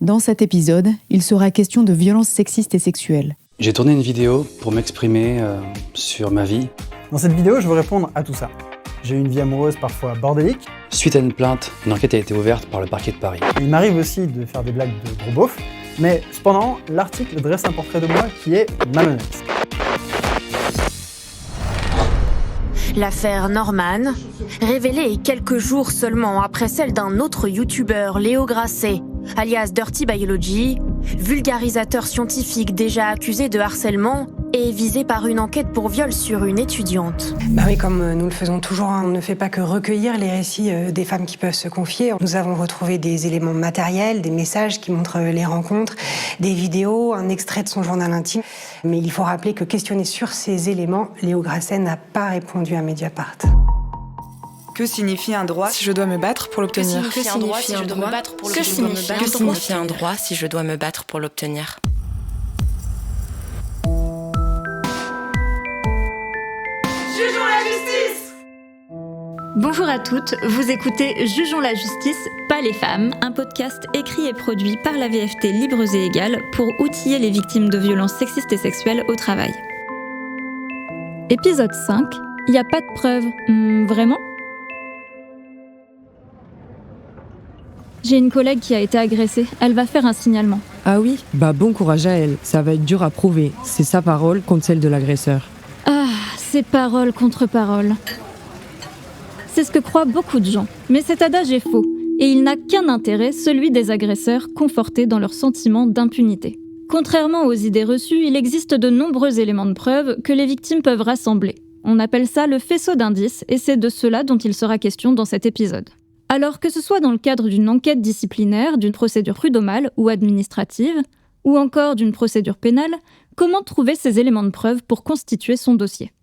Dans cet épisode, il sera question de violences sexistes et sexuelles. J'ai tourné une vidéo pour m'exprimer sur ma vie. Dans cette vidéo, je veux répondre à tout ça. J'ai une vie amoureuse parfois bordélique. Suite à une plainte, une enquête a été ouverte par le parquet de Paris. Il m'arrive aussi de faire des blagues de gros beauf, mais cependant, l'article dresse un portrait de moi qui est malhonnête. L'affaire Norman, révélée quelques jours seulement après celle d'un autre youtubeur, Léo Grasset, alias Dirty Biology, vulgarisateur scientifique déjà accusé de harcèlement et visé par une enquête pour viol sur une étudiante. Oui, comme nous le faisons toujours, on ne fait pas que recueillir les récits des femmes qui peuvent se confier. Nous avons retrouvé des éléments matériels, des messages qui montrent les rencontres, des vidéos, un extrait de son journal intime. Mais il faut rappeler que questionné sur ces éléments, Léo Grasset n'a pas répondu à Mediapart. Que signifie un droit si je dois me battre pour l'obtenir ? Que signifie un droit si je dois me battre pour l'obtenir ? Jugeons la justice ! Bonjour à toutes, vous écoutez Jugeons la justice, pas les femmes, un podcast écrit et produit par la VFT Libres et Égales pour outiller les victimes de violences sexistes et sexuelles au travail. Épisode 5, il n'y a pas de preuves. Vraiment ? J'ai une collègue qui a été agressée, elle va faire un signalement. Ah oui ? Bon courage à elle, ça va être dur à prouver. C'est sa parole contre celle de l'agresseur. Ah, c'est parole contre parole. C'est ce que croient beaucoup de gens, mais cet adage est faux, et il n'a qu'un intérêt, celui des agresseurs confortés dans leur sentiment d'impunité. Contrairement aux idées reçues, il existe de nombreux éléments de preuve que les victimes peuvent rassembler. On appelle ça le faisceau d'indices, et c'est de cela dont il sera question dans cet épisode. Alors que ce soit dans le cadre d'une enquête disciplinaire, d'une procédure prud'homale ou administrative, ou encore d'une procédure pénale, comment trouver ces éléments de preuve pour constituer son dossier ?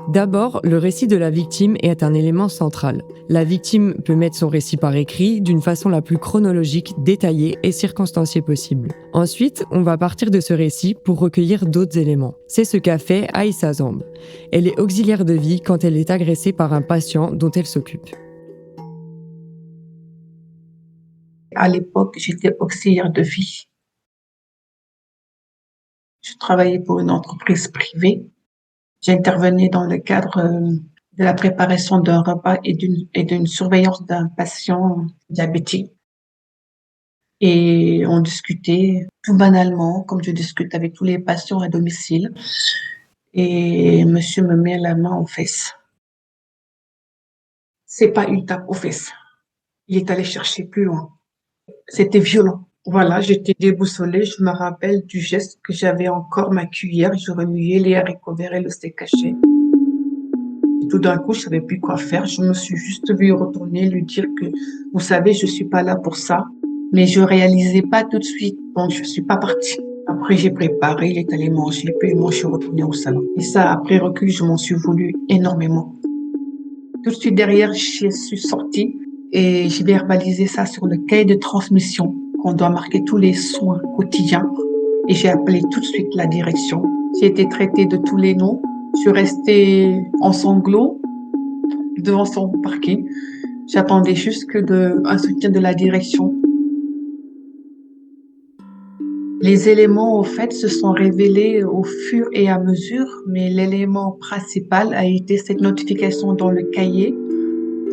D'abord, le récit de la victime est un élément central. La victime peut mettre son récit par écrit d'une façon la plus chronologique, détaillée et circonstanciée possible. Ensuite, on va partir de ce récit pour recueillir d'autres éléments. C'est ce qu'a fait Aïssa Zamb. Elle est auxiliaire de vie quand elle est agressée par un patient dont elle s'occupe. À l'époque, j'étais auxiliaire de vie. Je travaillais pour une entreprise privée. J'intervenais dans le cadre de la préparation d'un repas et d'une surveillance d'un patient diabétique. Et on discutait tout banalement, comme je discute avec tous les patients à domicile. Et monsieur me met la main aux fesses. C'est pas une tape aux fesses. Il est allé chercher plus loin. C'était violent. Voilà, j'étais déboussolée. Je me rappelle du geste que j'avais encore ma cuillère. Je remuais les haricots verts et le steak haché. Et tout d'un coup, je savais plus quoi faire. Je me suis juste vue retourner, lui dire que, vous savez, je suis pas là pour ça. Mais je réalisais pas tout de suite. Donc, je suis pas partie. Après, j'ai préparé, il est allé manger. Puis moi, je suis retournée au salon. Et ça, après recul, je m'en suis voulu énormément. Tout de suite derrière, je suis sortie. Et j'ai verbalisé ça sur le cahier de transmission qu'on doit marquer tous les soins quotidiens. Et j'ai appelé tout de suite la direction. J'ai été traitée de tous les noms. Je suis restée en sanglots devant son parquet. J'attendais juste un soutien de la direction. Les éléments, au fait, se sont révélés au fur et à mesure, mais l'élément principal a été cette notification dans le cahier.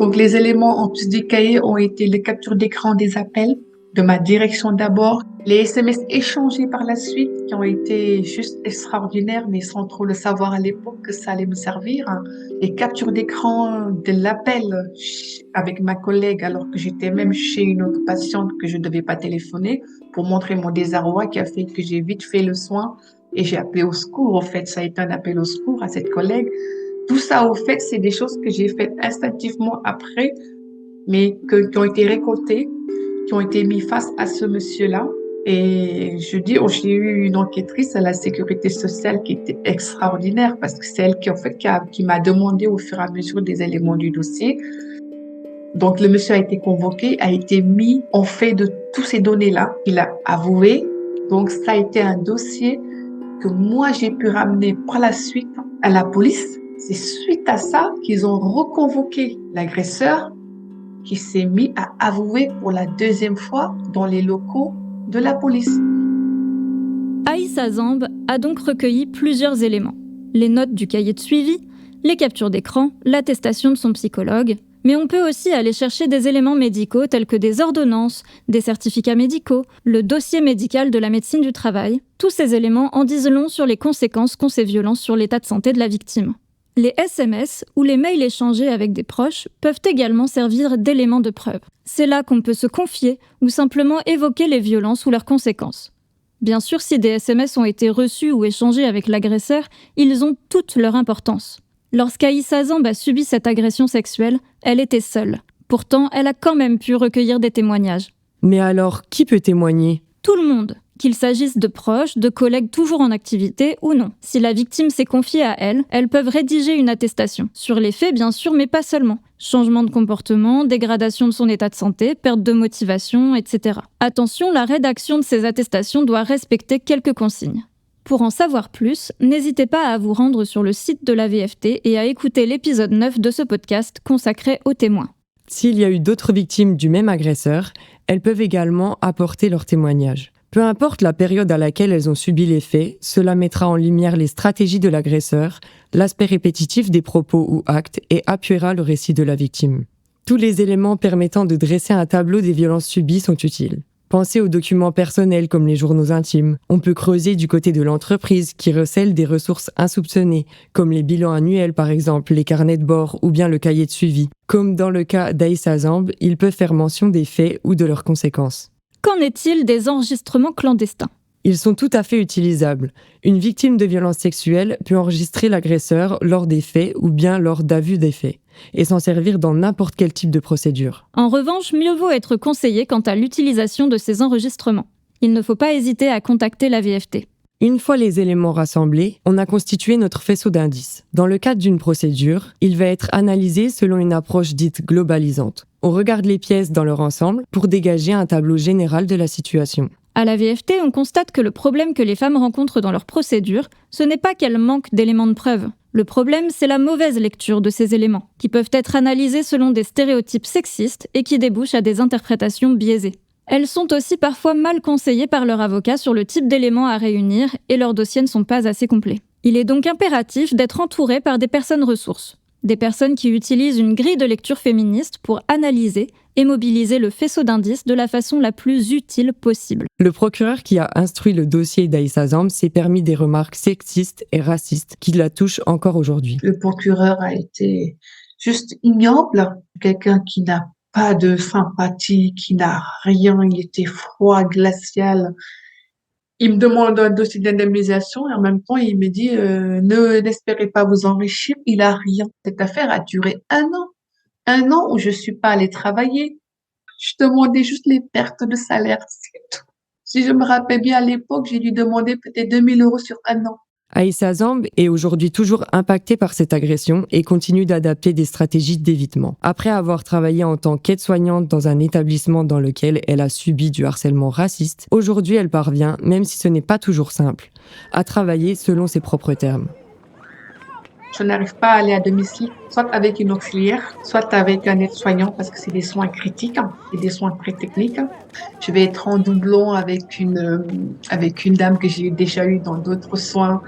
Donc, les éléments en plus du cahier ont été les captures d'écran des appels de ma direction d'abord, les SMS échangés par la suite qui ont été juste extraordinaires, mais sans trop le savoir à l'époque que ça allait me servir. Les captures d'écran de l'appel avec ma collègue alors que j'étais même chez une autre patiente que je ne devais pas téléphoner pour montrer mon désarroi qui a fait que j'ai vite fait le soin et j'ai appelé au secours. Au fait, ça a été un appel au secours à cette collègue. Tout ça, au fait, c'est des choses que j'ai faites instinctivement après, mais qui ont été récoltées, qui ont été mis face à ce monsieur-là. Et j'ai eu une enquêtrice à la sécurité sociale qui était extraordinaire parce que c'est elle qui m'a demandé au fur et à mesure des éléments du dossier. Donc, le monsieur a été convoqué, a été mis en fait de toutes ces données-là. Il a avoué. Donc, ça a été un dossier que moi, j'ai pu ramener par la suite à la police. C'est suite à ça qu'ils ont reconvoqué l'agresseur qui s'est mis à avouer pour la 2e fois dans les locaux de la police. Aïssa Zamb a donc recueilli plusieurs éléments. Les notes du cahier de suivi, les captures d'écran, l'attestation de son psychologue. Mais on peut aussi aller chercher des éléments médicaux tels que des ordonnances, des certificats médicaux, le dossier médical de la médecine du travail. Tous ces éléments en disent long sur les conséquences qu'ont ces violences sur l'état de santé de la victime. Les SMS ou les mails échangés avec des proches peuvent également servir d'éléments de preuve. C'est là qu'on peut se confier ou simplement évoquer les violences ou leurs conséquences. Bien sûr, si des SMS ont été reçus ou échangés avec l'agresseur, ils ont toute leur importance. Lorsqu'Aïssa Zamb a subi cette agression sexuelle, elle était seule. Pourtant, elle a quand même pu recueillir des témoignages. Mais alors, qui peut témoigner ? Tout le monde, qu'il s'agisse de proches, de collègues toujours en activité ou non. Si la victime s'est confiée à elle, elles peuvent rédiger une attestation. Sur les faits, bien sûr, mais pas seulement. Changement de comportement, dégradation de son état de santé, perte de motivation, etc. Attention, la rédaction de ces attestations doit respecter quelques consignes. Pour en savoir plus, n'hésitez pas à vous rendre sur le site de la VFT et à écouter l'épisode 9 de ce podcast consacré aux témoins. S'il y a eu d'autres victimes du même agresseur, elles peuvent également apporter leur témoignage. Peu importe la période à laquelle elles ont subi les faits, cela mettra en lumière les stratégies de l'agresseur, l'aspect répétitif des propos ou actes et appuiera le récit de la victime. Tous les éléments permettant de dresser un tableau des violences subies sont utiles. Pensez aux documents personnels comme les journaux intimes. On peut creuser du côté de l'entreprise qui recèle des ressources insoupçonnées, comme les bilans annuels par exemple, les carnets de bord ou bien le cahier de suivi. Comme dans le cas d'Aïssa Zamb, ils peuvent faire mention des faits ou de leurs conséquences. Qu'en est-il des enregistrements clandestins ? Ils sont tout à fait utilisables. Une victime de violences sexuelles peut enregistrer l'agresseur lors des faits ou bien lors d'avus des faits, et s'en servir dans n'importe quel type de procédure. En revanche, mieux vaut être conseillé quant à l'utilisation de ces enregistrements. Il ne faut pas hésiter à contacter la VFT. Une fois les éléments rassemblés, on a constitué notre faisceau d'indices. Dans le cadre d'une procédure, il va être analysé selon une approche dite globalisante. On regarde les pièces dans leur ensemble pour dégager un tableau général de la situation. À la VFT, on constate que le problème que les femmes rencontrent dans leur procédure, ce n'est pas qu'elles manquent d'éléments de preuve. Le problème, c'est la mauvaise lecture de ces éléments, qui peuvent être analysés selon des stéréotypes sexistes et qui débouchent à des interprétations biaisées. Elles sont aussi parfois mal conseillées par leur avocat sur le type d'éléments à réunir et leurs dossiers ne sont pas assez complets. Il est donc impératif d'être entouré par des personnes ressources. Des personnes qui utilisent une grille de lecture féministe pour analyser et mobiliser le faisceau d'indices de la façon la plus utile possible. Le procureur qui a instruit le dossier d'Aïssa Zamb s'est permis des remarques sexistes et racistes qui la touchent encore aujourd'hui. Le procureur a été juste ignoble, quelqu'un qui n'a pas de sympathie, qui n'a rien, il était froid, glacial. Il me demande un dossier d'indemnisation et en même temps, il me dit n'espérez pas vous enrichir, il a rien. Cette affaire a duré 1 an. 1 an où je suis pas allée travailler. Je demandais juste les pertes de salaire, c'est tout. Si je me rappelle bien, à l'époque, j'ai dû demander peut-être 2 000 € sur 1 an. Aïssa Zamb est aujourd'hui toujours impactée par cette agression et continue d'adapter des stratégies d'évitement. Après avoir travaillé en tant qu'aide-soignante dans un établissement dans lequel elle a subi du harcèlement raciste, aujourd'hui elle parvient, même si ce n'est pas toujours simple, à travailler selon ses propres termes. Je n'arrive pas à aller à domicile, soit avec une auxiliaire, soit avec un aide-soignant parce que c'est des soins critiques et des soins très techniques. Je vais être en doublon avec une dame que j'ai déjà eue dans d'autres soins.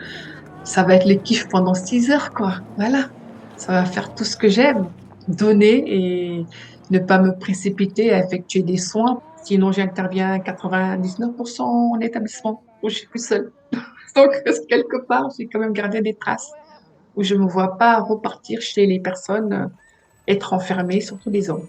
Ça va être le kiff pendant 6 heures, quoi. Voilà. Ça va faire tout ce que j'aime. Donner et ne pas me précipiter à effectuer des soins. Sinon, j'interviens 99% en établissement où je suis plus seule. Donc, quelque part, j'ai quand même gardé des traces où je me vois pas repartir chez les personnes, être enfermée, surtout les hommes.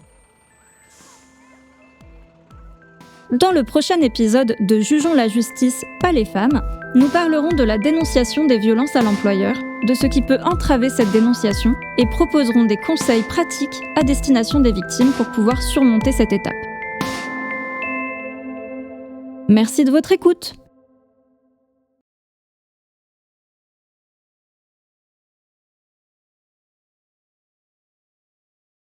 Dans le prochain épisode de Jugeons la justice, pas les femmes, nous parlerons de la dénonciation des violences à l'employeur, de ce qui peut entraver cette dénonciation et proposerons des conseils pratiques à destination des victimes pour pouvoir surmonter cette étape. Merci de votre écoute.